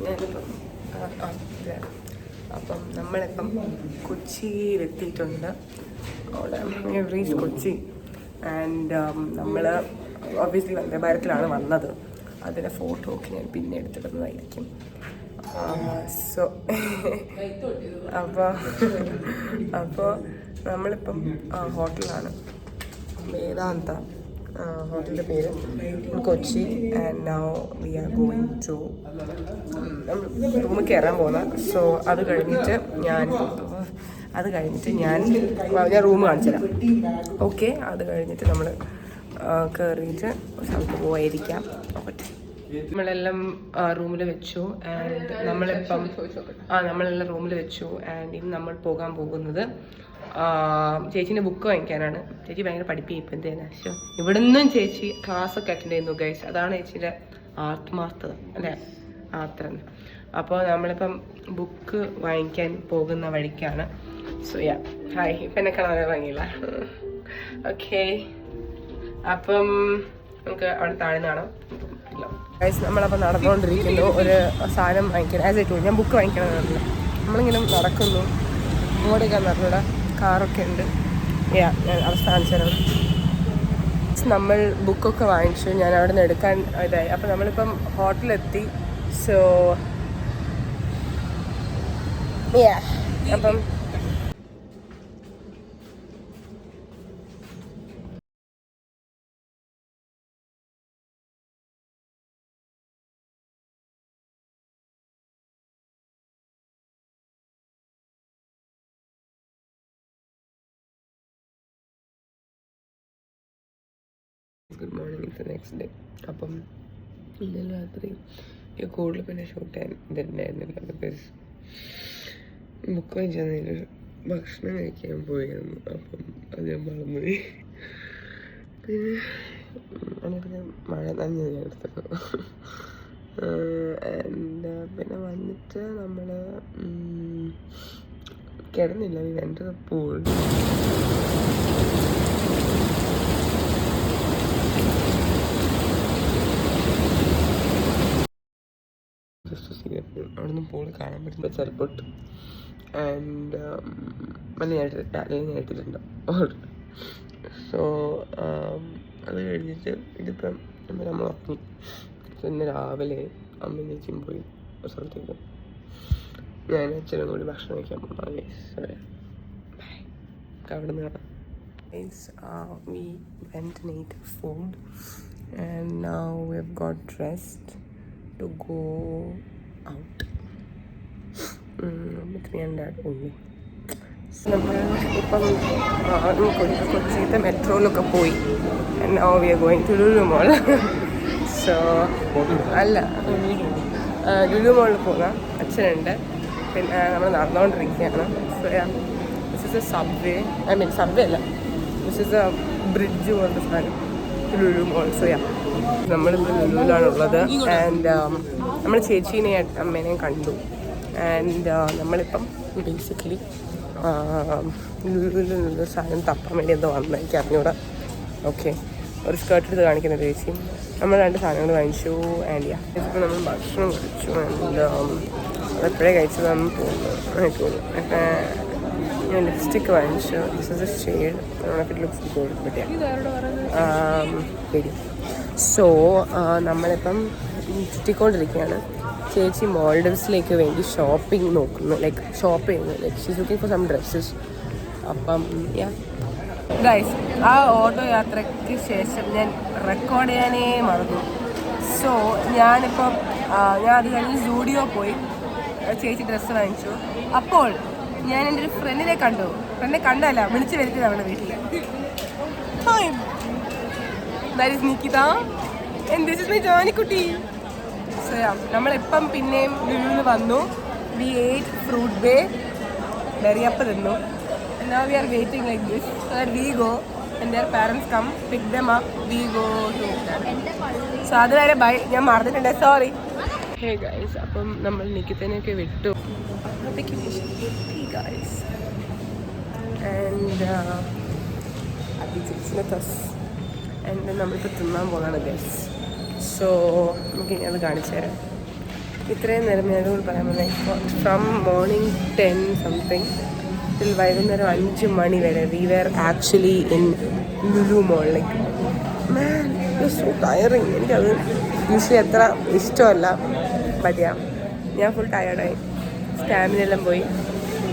ഞാനിപ്പം അപ്പം നമ്മളിപ്പം കൊച്ചിയിലെത്തിയിട്ടുണ്ട്. അവിടെ റീച്ച് കൊച്ചി. ആൻഡ് നമ്മൾ ഒബ്വിയസ്ലി വന്ദേ ഭാരതിലാണ് വന്നത്. അതിൻ്റെ ഫോട്ടോ ഒക്കെ ഞാൻ പിന്നെ എടുത്തിടുന്നതായിരിക്കും. സോ അപ്പോൾ നമ്മളിപ്പം ഹോട്ടലാണ്, വേദാന്ത ഹോട്ടലിൻ്റെ പേര്, Kochi. And now we are going to നമ്മൾ റൂമിൽ കയറാൻ പോകുന്ന. സോ അത് കഴിഞ്ഞിട്ട് ഞാൻ റൂം കാണിച്ചു തരാം. ഓക്കെ, അത് കഴിഞ്ഞിട്ട് നമ്മൾ കയറിയിട്ട് സ്ഥലത്ത് പോയിരിക്കാം. നമ്മളെല്ലാം റൂമിൽ വെച്ചു. ആൻഡ് നമ്മളെല്ലാം റൂമിൽ വെച്ചു. ആൻഡ് ഇന്ന് നമ്മൾ പോകാൻ പോകുന്നത് ചേച്ചീൻ്റെ ബുക്ക് വാങ്ങിക്കാനാണ്. ചേച്ചി ഭയങ്കര പഠിപ്പിക്കും ഇപ്പം എന്തേനാ. പക്ഷേ ഇവിടെ നിന്നും ചേച്ചി ക്ലാസ്സൊക്കെ അറ്റൻഡ് ചെയ്യുന്നു ഗൈസ്. അതാണ് ചേച്ചീൻ്റെ ആത്മാർത്ഥത അല്ലേ, ആത്രം. അപ്പോൾ നമ്മളിപ്പം ബുക്ക് വാങ്ങിക്കാൻ പോകുന്ന വഴിക്കാണ്. സോ ഹായ്, ഇപ്പം എന്നെ കാണാൻ വാങ്ങിയില്ല. ഓക്കെ, അപ്പം നമുക്ക് അവിടെ താഴെ കാണാം. ഗൈസ് നമ്മളപ്പോൾ നടന്നുകൊണ്ടിരിക്കുന്നു ഒരു സാധനം വാങ്ങിക്കാൻ. ആസ് ഐ ടോൾഡ്, ഞാൻ ബുക്ക് വാങ്ങിക്കണമെന്നില്ല. നമ്മളിങ്ങനെ നടക്കുന്നു. ഇങ്ങോട്ടേക്കാണ് നടന്നിവിടെ കാറൊക്കെ ഉണ്ട്. ഞാൻ അവസ്ഥ കാണിച്ചു തരാം. നമ്മൾ ബുക്കൊക്കെ വാങ്ങിച്ചു. ഞാൻ അവിടെ നിന്ന് എടുക്കാൻ ഇതായി. അപ്പം നമ്മളിപ്പം ഹോട്ടലെത്തി. സോ അപ്പം good morning, it's next day. അപ്പം ഇന്നലെ രാത്രി കൂടുതൽ പിന്നെ ഷൂട്ട് ചെയ്യാൻ ഇതുണ്ടായിരുന്നില്ല. ബിക്കോസ് ബുക്ക് വാങ്ങിച്ചതിൽ ഭക്ഷണം കഴിക്കാൻ പോയിരുന്നു. അപ്പം അത് ഞാൻ മറന്നുപോയി. പിന്നെ എന്നിട്ട് ഞാൻ മഴ നനഞ്ഞ് ഞാൻ എടുത്തിട്ടു. ആൻഡ് പിന്നെ വന്നിട്ട് നമ്മൾ കിടന്നില്ല. We went to the pool. അവിടെ നിന്ന് പൂൾ കാണാൻ പറ്റുമ്പോൾ ചിലപ്പോൾ. ആൻഡ് ഞാനിട്ടിട്ടുണ്ട്. സോ അത് കഴിഞ്ഞിട്ട് ഇതിപ്പം നമ്മൾ ഉറങ്ങി. ഇന്ന് രാവിലെ അമ്മ ചേച്ചിയും പോയി ഒരു സ്ഥലത്തേക്ക്. ഞാൻ അച്ഛനും കൂടി ഭക്ഷണം കഴിക്കാൻ പോകുന്നു. അവിടെ നിന്ന് കാണാം. We went and ate food and now we have got dressed to go out with me and dad only. നമ്മൾ ഇപ്പം കൊച്ചിയിലത്തെ മെട്രോയിലൊക്കെ പോയി. and now we are going to Lulu mall. So അല്ല, ലുലു മോളിൽ പോകാം. അച്ഛനുണ്ട്. പിന്നെ നമ്മൾ നടന്നുകൊണ്ടിരിക്കുകയാണ്. So this is a subway. I mean subway അല്ല, ദിസ് ഇസ് എ ബ്രിഡ്ജ് പോലത്തെ സാധനം, ലുലു മോൾ. സോ നമ്മളിപ്പോൾ ലുലുവിലാണുള്ളത്. ആൻഡ് നമ്മൾ ചേച്ചീനെയും അമ്മേനെയും കണ്ടു. ആൻഡ് നമ്മളിപ്പം ബേസിക്കലി ലുലുവിൽ നിന്ന് സാധനം തപ്പാൻ വേണ്ടി എന്തോ വന്നത്, എനിക്ക് അറിഞ്ഞൂടാ. ഓക്കെ, ഒരു സ്കേർട്ട് എടുത്ത് കാണിക്കുന്ന ചേച്ചി. നമ്മൾ 2 സാധനങ്ങൾ വാങ്ങിച്ചു. ആൻഡ് ഇപ്പോൾ നമ്മൾ ഭക്ഷണം കഴിച്ചു. ആൻഡ് അതെപ്പോഴേ കഴിച്ചതാണെന്ന് തോന്നുന്നു. എനിക്ക് തോന്നുന്നു. ഞാൻ ലിപ്സ്റ്റിക്ക് വാങ്ങിച്ചു. This is a shade. It looks good but ശരി. സോ നമ്മളിപ്പം ചുറ്റിക്കൊണ്ടിരിക്കുകയാണ്. ചേച്ചി മോൾഡീവ്സിലേക്ക് വേണ്ടി ഷോപ്പിംഗ് നോക്കുന്നു, ലൈക്ക് ഷോപ്പ് ചെയ്യുന്നു. Like she's looking for some dresses. അപ്പം ഗൈസ്, ആ ഓട്ടോ യാത്രയ്ക്ക് ശേഷം ഞാൻ റെക്കോർഡ് ചെയ്യാനേ മറന്നു. സോ ഞാനിപ്പം ഞാൻ അത് കഴിഞ്ഞ് സ്റ്റുഡിയോ പോയി ചേച്ചി ഡ്രസ്സ് വാങ്ങിച്ചു. അപ്പോൾ ഞാൻ എൻ്റെ ഒരു ഫ്രണ്ടിനെ കണ്ടല്ല, വിളിച്ച് വരുത്തിയത് അവളുടെ വീട്ടിൽ. നിക്കിത എന്ത് ജോനിക്കുട്ടി. സോ നമ്മളിപ്പം പിന്നെയും ലുലുവിൽ വന്നു. വി ഏറ്റ് ഫ്രൂട്ട് ബേ, ഡെറിയപ്പ് തിന്നു. Now we are waiting like this so that we go and their parents come pick them up. We go to so അതുവരെ ബൈ. ഞാൻ മറന്നിട്ടുണ്ട്, സോറി. ഹേ ഗൈസ്, അപ്പം നമ്മൾ നിക്കിതനെയൊക്കെ വിട്ടു. ഗൈസ് ആൻഡ് നമ്മളിപ്പോൾ തിന്നാൻ പോകുന്നതാണ് ഗൈസ്. സോ നമുക്ക് ഇനി അത് കാണിച്ചു തരാം. ഇത്രയും നേരം ഞാനോട് പറയാൻ പറ്റില്ല. ഫ്രം മോർണിംഗ് 10 സംതിങ് ടിൽ വൈകുന്നേരം 5 മണി വരെ we were actually in Lulu mall. Like man so tiring. എനിക്കത് യൂഷ്വലി അത്ര ഇഷ്ടമല്ല. ബട്ട് ഞാൻ ഫുൾ ടയർഡായി. സ്റ്റാമിന എല്ലാം പോയി.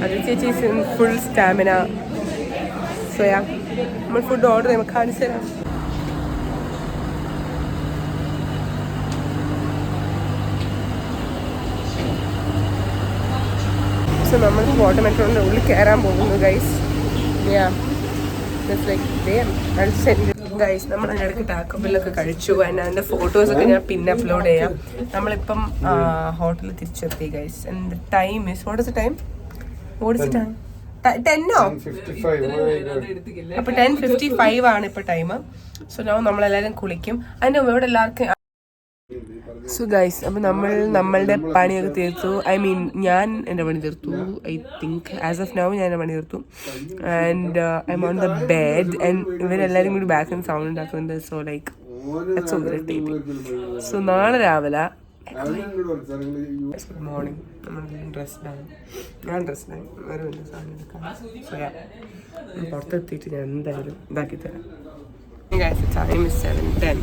അത് ചേച്ചി ഫുൾ സ്റ്റാമിന. സോ നമ്മൾ ഫുഡ് ഓർഡർ ചെയ്യുമ്പോൾ കാണിച്ചു തരാം. സോ നമ്മൾ വാട്ടർ മെട്രോൻ്റെ ഉള്ളിൽ കയറാൻ പോകുന്നു ഗൈസ്. ഗൈസ് നമ്മൾ അതിനിടയ്ക്ക് ടാക്കോ ബെല്ലൊക്കെ കഴിച്ചു. അതിൻ്റെ ഫോട്ടോസൊക്കെ ഞാൻ പിന്നെ അപ്ലോഡ് ചെയ്യാം. നമ്മളിപ്പം ഹോട്ടലിൽ തിരിച്ചെത്തി guys. And time is what is the time? 10 അപ്പൊ 10:55 ആണ് ഇപ്പൊ ടൈം. സോ നമ്മളെല്ലാവരും കുളിക്കും. അതിൻ്റെ മുമ്പ് ഇവിടെ എല്ലാവർക്കും. സോ ഗൈസ് അപ്പം നമ്മളുടെ പണിയൊക്കെ തീർത്തു. ഐ മീൻ ഞാൻ എൻ്റെ പണി തീർത്തു. I think as of now ഞാൻ എൻ്റെ പണി തീർത്തു. And I M on the bed. And ഇവരെല്ലാവരും കൂടി ബാക്ക് ആൻഡ് സൗണ്ട് ഉണ്ടാക്കുന്നുണ്ട്. So like so irritating. So നാളെ രാവിലെ ഗുഡ് മോർണിംഗ്. നമ്മൾ ഡ്രസ്ഡാണ്. ഞാൻ ഡ്രസ്ഡായി. വേറെ വലിയ സാധനം എടുക്കാം. സോ പുറത്തെത്തിയിട്ട് ഞാൻ എന്തായാലും ഇതാക്കി തരാം. ടൈം 7:10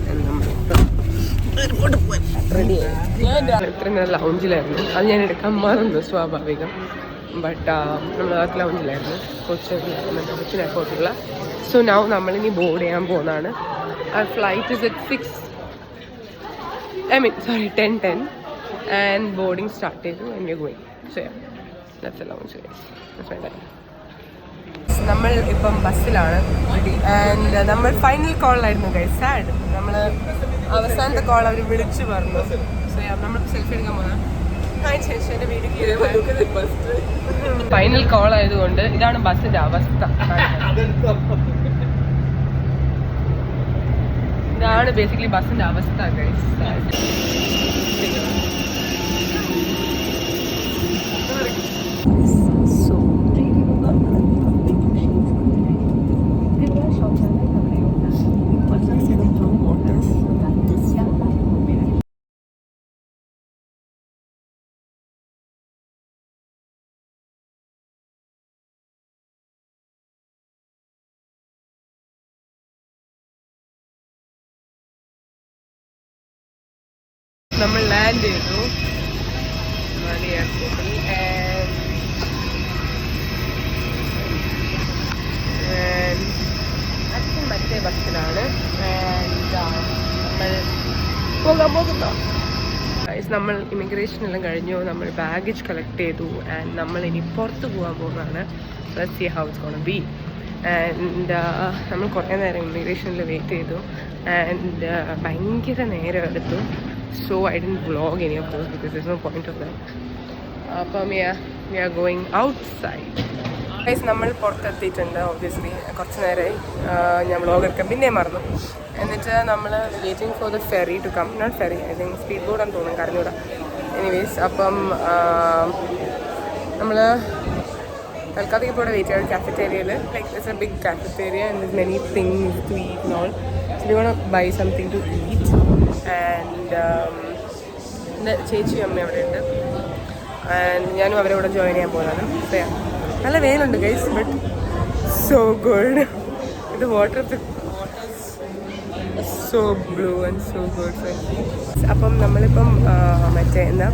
ഇത്രയും നേരം ലൗഞ്ചിലായിരുന്നു. അത് ഞാൻ എടുക്കാൻ മറന്നു, സ്വാഭാവികം. ബട്ട് നമ്മൾ ആ ലൗഞ്ചിലായിരുന്നു കൊച്ചിൻ എയർപോർട്ടിലുള്ള. സോ നൗ നമ്മളിനി ബോർഡ് ചെയ്യാൻ പോകുന്നതാണ്. ആ flight is at 10:10 and boarding start ചെയ്തു. And we are going. So that's a lounge guys. That's my life. നമ്മൾ ഇപ്പം ബസ്സിലാണ്. ആൻഡ് നമ്മൾ ഫൈനൽ കോളിലായിരുന്നു ഗൈസ്. സാഡ്. നമ്മൾ അവസാനത്തെ കോൾ അവർ വിളിച്ചു പറഞ്ഞു. സോ നമ്മൾ സെൽഫി എടുക്കാൻ പോകുന്നത്. ഫൈനൽ കോൾ ആയതുകൊണ്ട് ഇതാണ് ബസ്സിന്റെ അവസ്ഥ. ഇതാണ് ബേസിക്കലി ബസ്സിന്റെ അവസ്ഥ ഗൈസ്. നമ്മൾ ലാൻഡ് ചെയ്തു മാലി എയർപോർട്ടിൽ. അച്ഛൻ മറ്റേ ബസ്സിലാണ്. നമ്മൾ പോകാൻ പോകുന്നു. നമ്മൾ ഇമിഗ്രേഷനെല്ലാം കഴിഞ്ഞു. നമ്മൾ ബാഗേജ് കളക്ട് ചെയ്തു. ആൻഡ് നമ്മൾ ഇനി പുറത്ത് പോകാൻ പോകുന്നതാണ്. Let's see how it's gonna be. And നമ്മൾ കുറേ നേരം ഇമിഗ്രേഷനിൽ വെയിറ്റ് ചെയ്തു. ആൻഡ് ഭയങ്കര നേരം എടുത്തു. So I didn't vlog any of those because there's no point of that. അപ്പം we are going outside. Guys നമ്മൾ പുറത്തെത്തിയിട്ടുണ്ട്. ഒബ്വിയസ്ലി കുറച്ച് നേരമായി ഞാൻ വ്ളോഗ് എടുക്കാം. പിന്നെ മറന്നു. എന്നിട്ട് നമ്മൾ waiting for the ferry to come. Not ferry, I think speed ബോർഡാന്ന് തോന്നുന്നു, കറിഞ്ഞൂടാ. എനിവേസ് അപ്പം നമ്മൾ തൽക്കാലത്തേക്ക് ഇപ്പോൾ ഇവിടെ വെയിറ്റ് ചെയ്യാം കാഫറ്റേരിയയിൽ. Like it's a big cafeteria and there's many things to eat and all. So we want to buy something to eat. And എൻ്റെ ചേച്ചിയും അമ്മയും അവിടെ ഉണ്ട്. ആൻഡ് ഞാനും അവരെ കൂടെ ജോയിൻ ചെയ്യാൻ പോകുന്നതാണ്. നല്ല വെയിലുണ്ട് ഗൈസ്, ബട്ട് സോ ഗുഡ്. ഇത് water so blue and so good. അപ്പം നമ്മളിപ്പം മറ്റേ എന്താ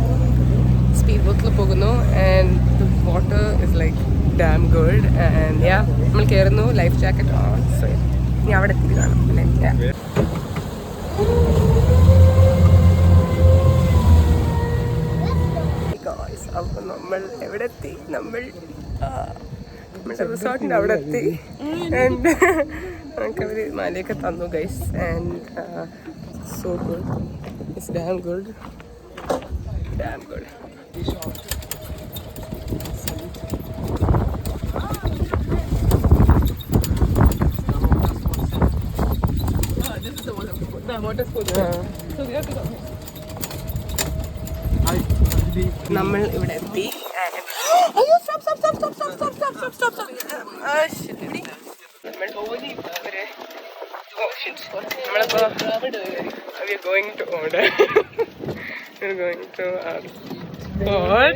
സ്പീഡ് ബോട്ടിൽ പോകുന്നു. And the water is like dam good. And നമ്മൾ കയറുന്നു. Life jacket on. സോ ഇനി അവിടെ എത്തി കാണും അല്ലേ. അപ്പം നമ്മൾ എവിടെ എത്തി? നമ്മുടെ റിസോർട്ടിൻ്റെ അവിടെ എത്തി. ആൻഡ് നമുക്കവർ മലയൊക്കെ തന്നു guys. And so good. It's damn good. Damn good. നമ്മൾ ഇവിടെ എത്തി. നമ്മളിപ്പോ going to order. We're going to what?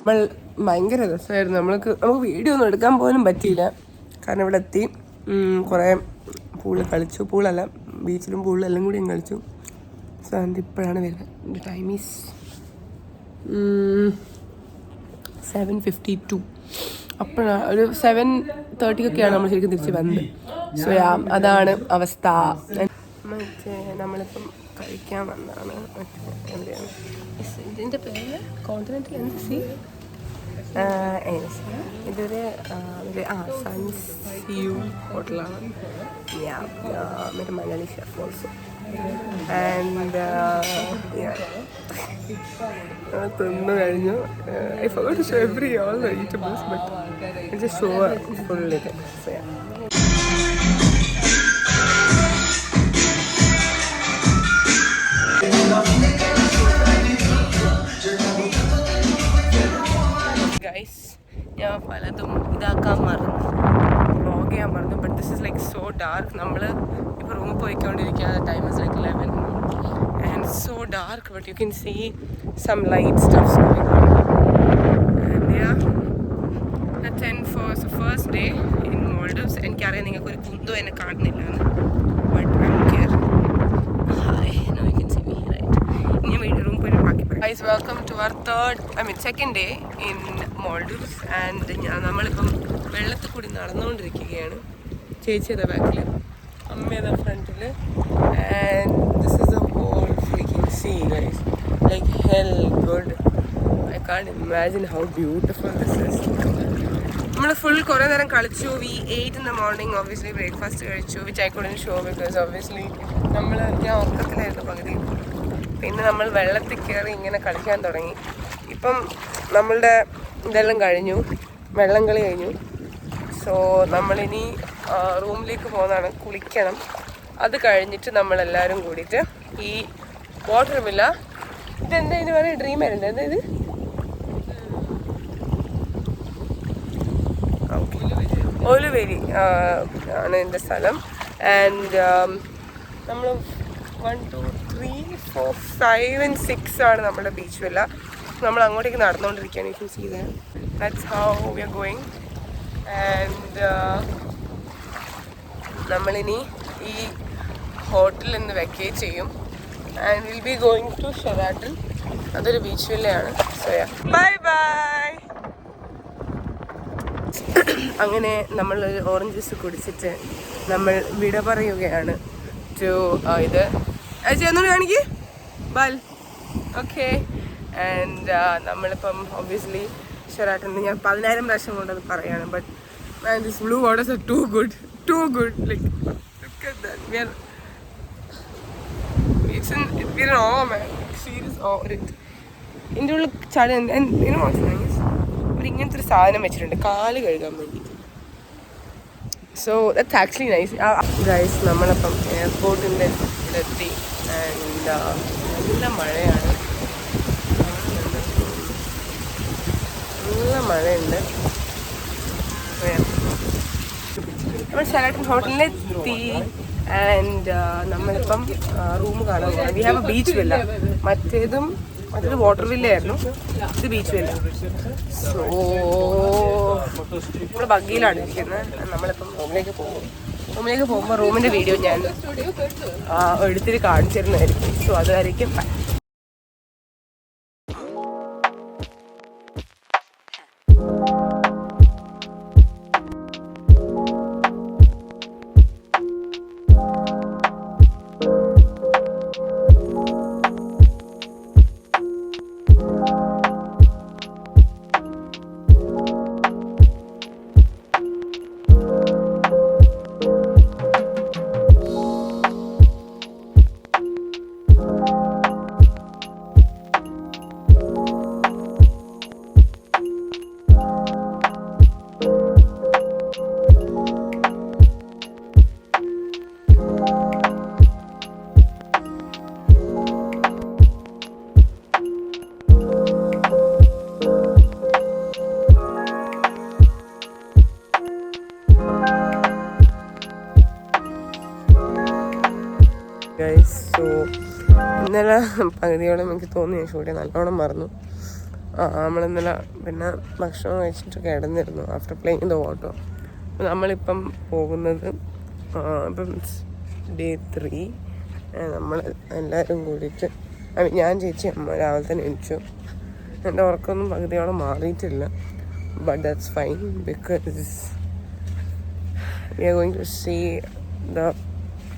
നമ്മൾ ഭയങ്കര രസമായിരുന്നു. നമുക്ക് വീഡിയോ ഒന്നും എടുക്കാൻ പോലും പറ്റിയില്ല. കാരണം ഇവിടെ എത്തി കുറേ പൂളിൽ കളിച്ചു. പൂളല്ല, ബീച്ചിലും പൂളിലും എല്ലാം കൂടി ഞാൻ കളിച്ചു. സോ അതിൻ്റെ ഇപ്പോഴാണ് വരുന്നത്. Time is 7:52. അപ്പോഴാണ് ഒരു 7:30 നമ്മൾ ശരിക്കും തിരിച്ച് വന്നത്. സോ അതാണ് അവസ്ഥ. മറ്റേ നമ്മളിപ്പം കഴിക്കാൻ വന്നതാണ്. എവിടെയാണ് ഇതിൻ്റെ പേര്? കോണ്ടിനെൻ്റൽ എന്ത് സീ ഇതൊരു സൺസ് വ്യൂ ഹോട്ടലാണ്. മറ്റേ മലയാളി ഷെഫ് ഓൾസോ. ആൻഡ് തിന്നു കഴിഞ്ഞു. I forgot to show every all the eatables, but it just show full ഇത്. സോ ഗൈസ്, ഞാൻ പലതും ഇതാക്കാൻ മറന്നു, വ്ളോഗ് ചെയ്യാൻ മറന്നു. But this is like so dark. നമ്മൾ ഇപ്പോൾ റൂമിൽ പോയിക്കൊണ്ടിരിക്കുക. Time is like 11 and so dark, but you can see some light stuffs going on. And yeah, that's end for the first day in Maldives. എനിക്കറിയാം നിങ്ങൾക്ക് ഒരു കുന്തോ എന്നെ കാണുന്നില്ല എന്ന്, but I don't care. Hi, no you can see me right. ഞാൻ video room പോയി ബാക്കി പറയാം. Guys, welcome to our second day in Maldives. And നമ്മളിപ്പം വെള്ളത്തിൽ കൂടി നടന്നുകൊണ്ടിരിക്കുകയാണ്. ചേച്ചിയുടെ ബാക്കിൽ, അമ്മയുടെ ഫ്രണ്ടിൽ. And this is a whole freaking sea guys, like hell good. I can't imagine how beautiful this is. നമ്മൾ ഫുൾ കുറേ നേരം കളിച്ചു. We 8 in the morning obviously breakfast കഴിച്ചു, which I couldn't show because obviously ഞാൻ ഉറക്കത്തിലായിരുന്നു പകുതി. പിന്നെ നമ്മൾ വെള്ളത്തിൽ കയറി ഇങ്ങനെ കളിക്കാൻ തുടങ്ങി. ഇപ്പം നമ്മളുടെ ഇതെല്ലാം കഴിഞ്ഞു, വെള്ളം കളി കഴിഞ്ഞു. സോ നമ്മളിനി റൂമിലേക്ക് പോകുന്നതാണ്, കുളിക്കണം. അത് കഴിഞ്ഞിട്ട് നമ്മളെല്ലാവരും കൂടിയിട്ട് ഈ വാട്ടർ വില്ല, ഇതെന്താ ഇതിന് പറയുക, ഡ്രീം ആയിരുന്നു. എന്താ ഇത്? ഒലുവേലി ആണ് എൻ്റെ സ്ഥലം. ആൻഡ് നമ്മൾ 1 2 3 4 5 and 6 ആണ് നമ്മുടെ ബീച്ച് വില്ല. നമ്മൾ അങ്ങോട്ടേക്ക് നടന്നുകൊണ്ടിരിക്കുകയാണ്. You can see that's how we are going. And നമ്മളിനി ഈ ഹോട്ടലിൽ നിന്ന് വെക്കേറ്റ് ചെയ്യും. And will be going to Sheraton. അതൊരു ബീച്ച് വില്ലയാണ്. So yeah, bye bye. അങ്ങനെ നമ്മൾ ഓറഞ്ച് ജ്യൂസ് കുടിച്ചിട്ട് നമ്മൾ വിട പറയുകയാണ് ടു ഇത് ഒന്നുകൂടി കാണിക്ക് ബാൽ. ഓക്കെ. ആൻഡ് നമ്മളിപ്പം ഒബ്വിയസ്ലി ഷെറാട്ടണിൽ ഞാൻ 10,000 പ്രാവശ്യം കൊണ്ടത് പറയാണ്. But man, this blue waters are too good, like look at that. We're in awe, man, serious awe. ഇതിൻ്റെ ഉള്ളിൽ ചളി ഇങ്ങനത്തെ ഒരു സാധനം വെച്ചിട്ടുണ്ട് കാല് കഴുകാൻ വേണ്ടി. So that's actually nice. Guys നമ്മളപ്പം എയർപോർട്ടിൻ്റെ ഇവിടെ എത്തി. ആൻഡ് നല്ല മഴയാണ്, നല്ല മഴയുണ്ട്. നമ്മൾ ഷെറാട്ടൺ ഹോട്ടലിലെത്തി. ആൻഡ് നമ്മളിപ്പം റൂം കാണാൻ പോകാം. We have a beach villa. മറ്റേത് വാട്ടർ വില്ലയായിരുന്നു, ഇത് ബീച്ച് വില്ല. സോ നമ്മൾ ബഗ്ഗിയിലാണ് ഇരിക്കുന്നത്. നമ്മളിപ്പം റൂമിലേക്ക് പോകുമ്പോൾ റൂമിൻ്റെ വീഡിയോ ഞാൻ എടുത്തിട്ട് കാണിച്ചിരുന്നതായിരിക്കും. സോ അതായിരിക്കും. സോ ഇന്നലെ പകുതിയോളം എനിക്ക് തോന്നി ഞാൻ ഷൂട്ട് ചെയ്യാൻ നല്ലോണം മറന്നു. നമ്മളിന്നലെ പിന്നെ ഭക്ഷണം കഴിച്ചിട്ട് കിടന്നിരുന്നു ആഫ്റ്റർ പ്ലേയിങ് ദ വാട്ടർ. നമ്മളിപ്പം പോകുന്നത് ഇപ്പം ഡേ 3. നമ്മൾ എല്ലാവരും കൂടിയിട്ട് ഞാൻ ചേച്ചി അമ്മ രാവിലെ തന്നെ എണിച്ചു. എൻ്റെ ഉറക്കമൊന്നും പകുതിയോളം മാറിയിട്ടില്ല. But that's fine because we are going to see the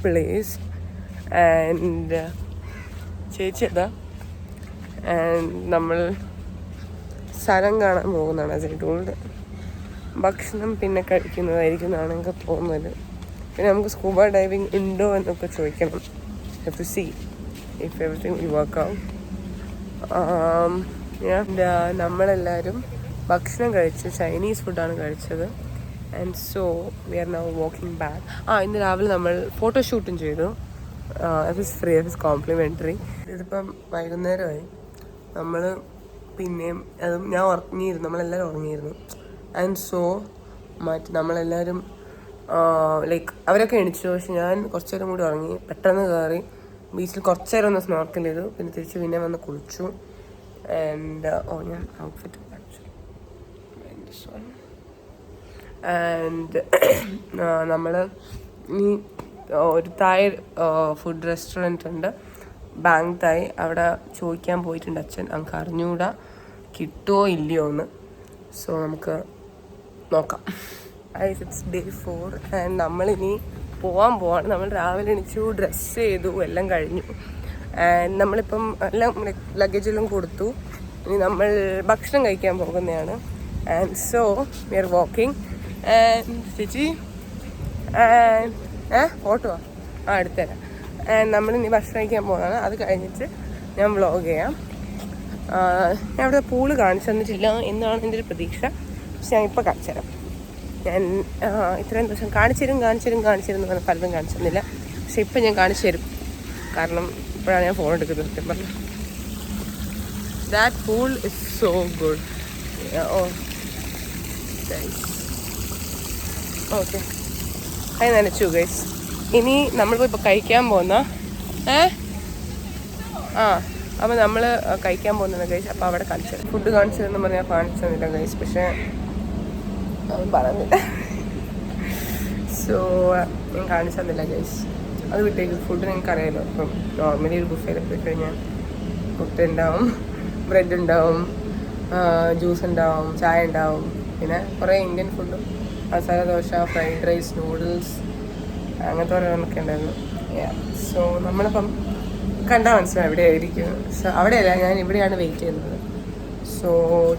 place. And ചേച്ചി അതാ. ആൻഡ് നമ്മൾ സ്ഥലം കാണാൻ പോകുന്നതാണ്. As I told. ഭക്ഷണം പിന്നെ കഴിക്കുന്നതായിരിക്കും എന്നാണ് എനിക്ക് തോന്നുന്നത്. പിന്നെ നമുക്ക് സ്കൂബ ഡൈവിങ് ഉണ്ടോ എന്നൊക്കെ ചോദിക്കണം. Have to see if everything will work out. നമ്മളെല്ലാവരും ഭക്ഷണം കഴിച്ച് ചൈനീസ് ഫുഡാണ് കഴിച്ചത്. And so we are now walking back. ഇന്ന് രാവിലെ നമ്മൾ ഫോട്ടോഷൂട്ടും ചെയ്തു. It is free, it is complimentary. ഇതിപ്പം വൈകുന്നേരമായി. നമ്മൾ പിന്നെയും ഞാൻ ഉറങ്ങിയിരുന്നു, നമ്മളെല്ലാവരും ഉറങ്ങിയിരുന്നു. ആൻഡ് സോ നമ്മളെല്ലാവരും ലൈക്ക് അവരൊക്കെ എണിച്ചു. പക്ഷെ ഞാൻ കുറച്ചു നേരം കൂടി ഉറങ്ങി. പെട്ടെന്ന് കയറി ബീച്ചിൽ കുറച്ചു നേരം ഒന്ന് സ്നോർക്കൽ ചെയ്തു. പിന്നെ തിരിച്ച് പിന്നെ വന്ന് കുളിച്ചു. ആൻഡ് ഞാൻ ഔട്ട്ഫിറ്റ് കാണിച്ചു. ആൻഡ് നമ്മൾ ഈ ഒരു തായ് ഫുഡ് റെസ്റ്റോറൻറ്റ് ഉണ്ട്, ബാങ് തായ്. അവിടെ ചോദിക്കാൻ പോയിട്ടുണ്ട് അച്ഛൻ. നമുക്ക് അറിഞ്ഞൂടാ കിട്ടുമോ ഇല്ലയോ എന്ന്. സോ നമുക്ക് നോക്കാം. ഇറ്റ്സ് ഡേ 4 ആൻഡ് നമ്മളിനി പോവാണ്. നമ്മൾ രാവിലെ എണീച്ചു, ഡ്രസ്സ് ചെയ്തു, എല്ലാം കഴിഞ്ഞു. ആൻഡ് നമ്മളിപ്പം എല്ലാം ലഗേജെല്ലാം കൊടുത്തു. ഇനി നമ്മൾ ഭക്ഷണം കഴിക്കാൻ പോകുന്നതാണ്. And so we are walking. And ചേച്ചി ഫോട്ടോ എടുത്തുതരാം. ആൻഡ് നമ്മളിനി ഭക്ഷണം കഴിക്കാൻ പോകുന്നതാണ്. അത് കഴിഞ്ഞിട്ട് ഞാൻ വ്ളോഗ് ചെയ്യാം. ഞാൻ അവിടെ പൂള് കാണിച്ചു തന്നിട്ടില്ല എന്നാണ് എൻ്റെ ഒരു പ്രതീക്ഷ. പക്ഷെ ഞാൻ ഇപ്പോൾ കാണിച്ചു തരാം. ഞാൻ ഇത്രയും ദിവസം കാണിച്ചു തരും എന്ന് പറഞ്ഞാൽ പലതും കാണിച്ചു തന്നില്ല. പക്ഷെ ഇപ്പം ഞാൻ കാണിച്ചു തരും. കാരണം ഇപ്പോഴാണ് ഞാൻ ഫോൺ എടുക്കുന്നത്. സത്യം പറഞ്ഞു that pool is so good. Okay, അത് നനച്ചു ഗൈസ്. ഇനി നമ്മളിപ്പോൾ ഇപ്പോൾ കഴിക്കാൻ പോകുന്ന അപ്പോൾ നമ്മൾ കഴിക്കാൻ പോകുന്നത് ഗൈസ്. അപ്പോൾ അവിടെ കാണിച്ചത് ഫുഡ് കാണിച്ചതെന്ന് പറഞ്ഞാൽ കാണിച്ചു തന്നില്ല ഗൈസ്. പക്ഷേ അവൻ പറഞ്ഞില്ല. സോ ഞാൻ കാണിച്ചു തന്നില്ല ഗൈസ്. അത് വിട്ടേക്ക്. ഫുഡ് നിങ്ങൾക്ക് അറിയാമല്ലോ. ഇപ്പം നോർമലി ഒരു ബുഫേയിൽ പോയി കഴിഞ്ഞാൽ മുട്ട ഉണ്ടാവും, ബ്രെഡ് ഉണ്ടാവും, ജ്യൂസ് ഉണ്ടാവും, ചായ ഉണ്ടാവും, പിന്നെ കുറേ ഇന്ത്യൻ ഫുഡും masala dosa, fried rice, noodles, അങ്ങനത്തെ ഓരോന്നൊക്കെ ഉണ്ടായിരുന്നു. സോ നമ്മളിപ്പം കണ്ടാൽ മനസ്സിലാവും എവിടെ ആയിരിക്കും. സോ അവിടെയല്ല, ഞാൻ ഇവിടെയാണ് വെയിറ്റ് ചെയ്യുന്നത്. സോ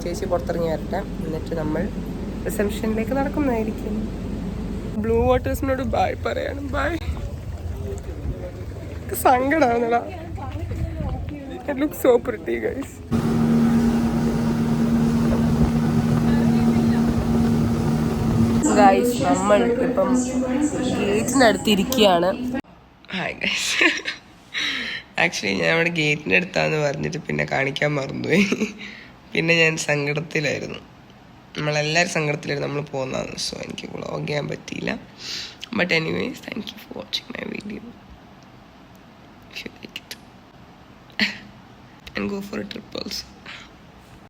ചേച്ചി പുറത്തിറങ്ങി വരട്ടെ, എന്നിട്ട് നമ്മൾ റിസപ്ഷനിലേക്ക് നടക്കുന്നതായിരിക്കും. ബ്ലൂ വാട്ടേഴ്സിനോട് ബായ് പറയണം. ബായ്. സങ്കടമാവുന്നടാ. It looks so pretty guys. Guys നമ്മൾ ഇപ്പം ഗേറ്റിനടുത്തിരിക്കുകയാണ്. ഹായ് ഗൈസ്, ആക്ച്വലി ഞാൻ അവിടെ ഗേറ്റിൻ്റെ അടുത്താന്ന് പറഞ്ഞിട്ട് പിന്നെ കാണിക്കാൻ മറന്നുപോയി. പിന്നെ ഞാൻ സങ്കടത്തിലായിരുന്നു, നമ്മളെല്ലാവരും സങ്കടത്തിലായിരുന്നു നമ്മൾ പോകുന്നതാണ്. സോ എനിക്ക് വ്ളോഗ് ചെയ്യാൻ പറ്റിയില്ല. But anyways, thank you for watching my video. If you like it and go for a trip also.